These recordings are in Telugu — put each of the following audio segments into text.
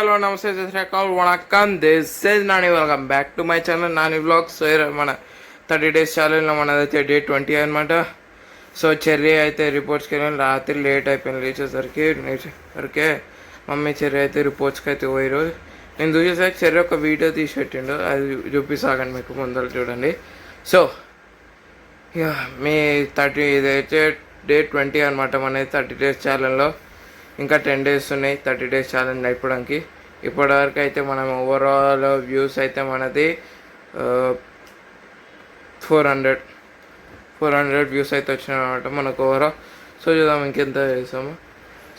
హలో నమస్తే vanakkam this is Nani welcome back to my channel Nani vlogs. So మన 30 days ఛానల్లో మనదైతే డే 20 అనమాట. సో చెర్రీ అయితే రిపోర్ట్స్కి వెళ్ళాను. రాత్రి లేట్ అయిపోయింది లేచేసరికి మమ్మీ చెర్రీ అయితే రిపోర్ట్స్కి అయితే పోయారు. నేను చూసేసరికి చెర్రీ ఒక వీడియో తీసి పెట్టిండు, అది చూపిస్తాగండి మీకు ముందర చూడండి. సో ఇక మీ 30 ఇదైతే డే 20 అనమాట. మనది 30 days ఛానల్లో ఇంకా 10 days ఉన్నాయి 30 days ఛాలెంజ్ అయిపోవడానికి. ఇప్పటివరకు అయితే మనం ఓవరాల్ వ్యూస్ అయితే మనది 400 వ్యూస్ అయితే వచ్చినాయి అనమాట మనకు ఓవరాల్. సో చూద్దాం ఇంకెంత చేసాము.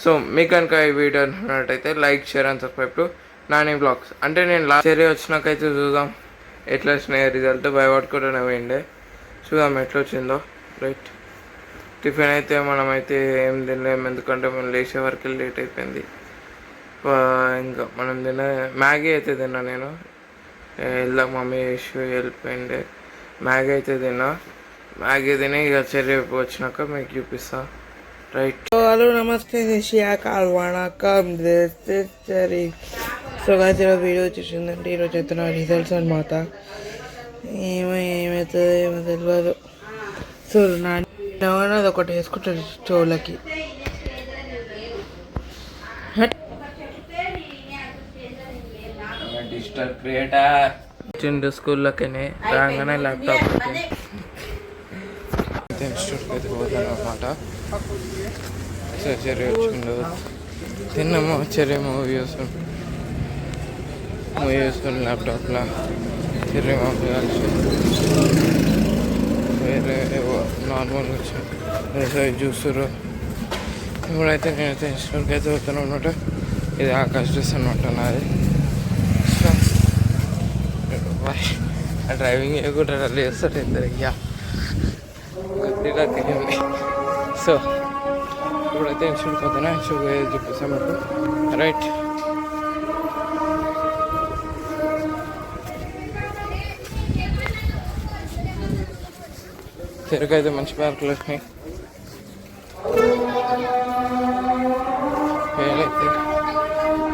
సో మీకు కనుక ఈ వీడియో ఉన్నట్టయితే like, share and subscribe to Nani vlogs. అంటే నేను లాస్ట్ ఇయర్ వచ్చినాకైతే చూద్దాం ఎట్లా వచ్చినాయి రిజల్ట్. బైవాట్ కూడా పోయిండే, చూద్దాం ఎట్లా వచ్చిందో. రైట్, టిఫిన్ అయితే మనమైతే ఏం తినలేము, ఎందుకంటే మనం లేచే వరకు లేట్ అయిపోయింది. ఇంకా మనం మ్యాగీ అయితే తిన్నా. నేను వెళ్దాం మమ్మీ వెళ్ళిపోయిండే. మ్యాగీ అయితే తిన్నా. మ్యాగీ తిని ఇక చెర్రీ వచ్చినాక మీకు చూపిస్తా. రైట్, హలో నమస్తే వణకం చెర్రీ. సో గాయ్స్ ఈరోజు వీడియో వచ్చేసిందంటే ఈరోజు అయితే నా రిజల్ట్స్ అనమాట. ఏమవుతుందో ఏమో తెలియదు. సో అది ఒకటి వేసుకుంటాడు చెవులకి. వచ్చిండు స్కూల్లోకి రాగానే ల్యాప్టాప్ ఇన్స్టిట్యూట్కి అయితే పోతాను అనమాట. సో చెర్రీ వచ్చిండు, తిన్నాము. చెర్రీ మూవీ చూసుకుని ల్యాప్టాప్లో చెర్రీ మూవీ కలిసి వేరే నార్మల్గా వచ్చాను చూస్తున్నారు. ఇప్పుడైతే నేనైతే ఇన్స్టిట్యూట్కి అయితే పోతాను అనమాట. ఇది ఆకాశ్ డ్రెస్ అనమాట నాది. సో డ్రైవింగ్ కూడా లేస్తాడు ఇద్దరు అయ్యా కొద్దిగా తిరిగింది. సో ఇప్పుడైతే ఇన్స్టిట్యూట్కి పోతాను. ఇన్స్టిట్యూట్ చూపిస్తాను మీకు. రైట్, చెరుకు అయితే మంచి మార్కులు వచ్చినాయి.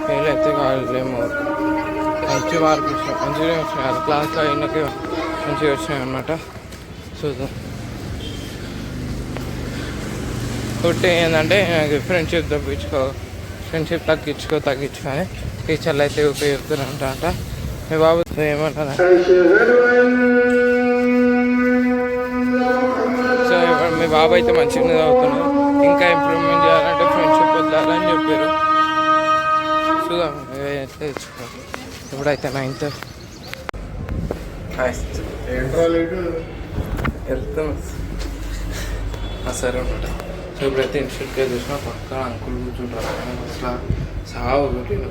ఫెయిల్ అయితే కాలేమో, మంచి మార్కులు వచ్చినాయి, మంచిగా వచ్చినాయి. క్లాస్లో అయినాక మంచిగా వచ్చినాయి అనమాట. చూద్దాం. ఒకటి ఏంటంటే నాకు ఫ్రెండ్షిప్ తగ్గించుకొని టీచర్లు అయితే ఉపయోగిస్తారంట. మీ బాబు ఏమంటారా? మీ బాబు అయితే మంచిగా చదువుతున్నాడు, ఇంకా ఇంప్రూవ్మెంట్ చేయాలంటే ఫ్రెండ్షిప్ వదలాలని చెప్పారు. చూద్దాం తెచ్చుకోండి. ఇప్పుడైతే 9th వెళ్తాం. సరే అనమాట. సో ఇప్పుడైతే ఇన్స్టిట్యూట్గా చూసినా పక్కన అంకుల్ కూర్చుంటారు. అసలు సాగు కొట్టిన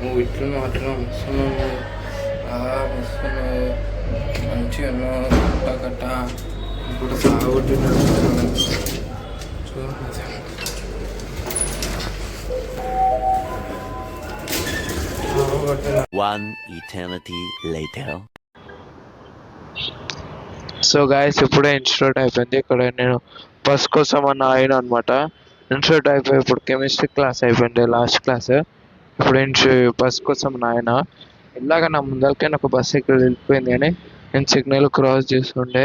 నువ్వు ఇట్లా అట్లా వస్తున్నావు మంచిగా కట్ట ఇప్పుడు సాగు కొట్టిన One eternity later. So guys ఇప్పుడే ఇన్స్టిట్యూట్ అయిపోయింది. ఇక్కడ నేను బస్ కోసం ఆయన అనమాట. ఇన్స్టిట్యూట్ అయిపోయి ఇప్పుడు కెమిస్ట్రీ క్లాస్ అయిపోయింది, లాస్ట్ క్లాస్. ఇప్పుడు బస్ కోసం ఆయన ఇలాగ నా ముందరికే ఒక బస్ ఇక్కడ వెళ్ళిపోయింది, కానీ నేను సిగ్నల్ క్రాస్ చేస్తుండే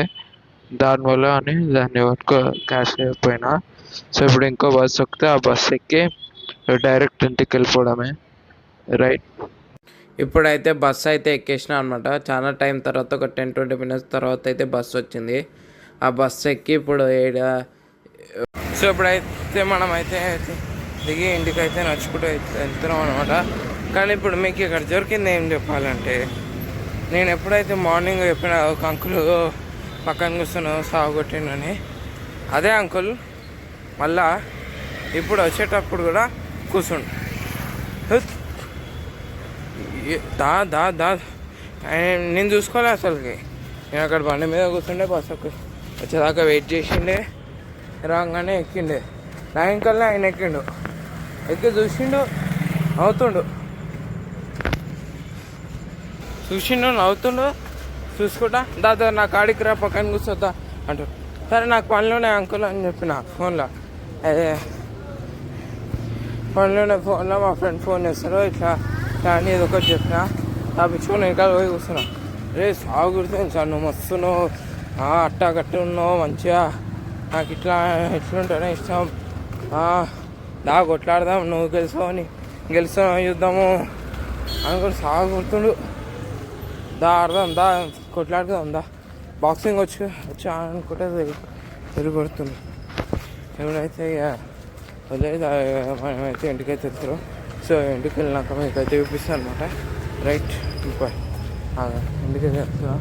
దానివల్ల అని దాన్ని క్యాష్ అయిపోయినా. సో ఇప్పుడు ఇంకో బస్ ఎక్కితే ఆ బస్ ఎక్కి డైరెక్ట్ ఇంటికి వెళ్ళిపోవడమే. రైట్, ఇప్పుడైతే బస్సు అయితే ఎక్కేసిన అనమాట. చాలా టైం తర్వాత ఒక 10-20 minutes తర్వాత అయితే బస్సు వచ్చింది. ఆ బస్సు ఎక్కి ఇప్పుడు సో ఇప్పుడైతే మనమైతే దిగి ఇంటికి అయితే నడుచుకుంటూ వెళ్తున్నాం అనమాట. కానీ ఇప్పుడు మీకు ఇక్కడ దొరికింది ఏం చెప్పాలంటే, నేను ఎప్పుడైతే మార్నింగ్ చెప్పిన ఒక అంకుల్ పక్కన కూర్చున్నావు సాగు కొట్టిండని, అదే అంకుల్ మళ్ళా ఇప్పుడు వచ్చేటప్పుడు కూడా కూర్చుండు. దా నేను చూసుకోలే అసలుకి. నేను అక్కడ బండి మీద కూర్చుండే, బస్సు వచ్చేదాకా వెయిట్ చేసిండే. రాగానే ఎక్కిండే. నా ఇంకల్లా ఆయన ఎక్కిండు. ఎక్కి చూసిండు, నవ్వుతుండు. చూసుకుంటా దాదా నా కాడికి రా పక్కన కూర్చోద్దా అంటూ. సరే నాకు పనిలోనే అంకుల్ అని చెప్పిన ఫోన్లో. అదే ఫోన్లో మా ఫ్రెండ్ ఫోన్ చేస్తారు, ఇట్లా కానీ ఏదో ఒకటి చెప్పిన తప్పించుకొని వెనకాల పోయి కూర్చున్నా. రే సాగు గుర్తుంది సార్, నువ్వు మస్తున్నావు, అట్టా కట్టి ఉన్నావు మంచిగా, నాకు ఎట్లుంటేనే ఇష్టం, దా కొట్లాడదాం, నువ్వు గెలుస్తావు చూద్దాము అనుకుని సాగు కొడుతుండు. దా ఆడదాం, దా కొట్లాడదాం, దా బాక్సింగ్ వచ్చా అనుకుంటే తిరిగి కొడుతుంది. ఎవరైతే ఇక వదిలేదు మనమైతే ఇంటికైతే వెళ్తారు. సో ఇంటికి వెళ్ళినాక మీకు అయితే చూపిస్తాను అనమాట. Right bye. ఇంటికైతే వెళ్తా.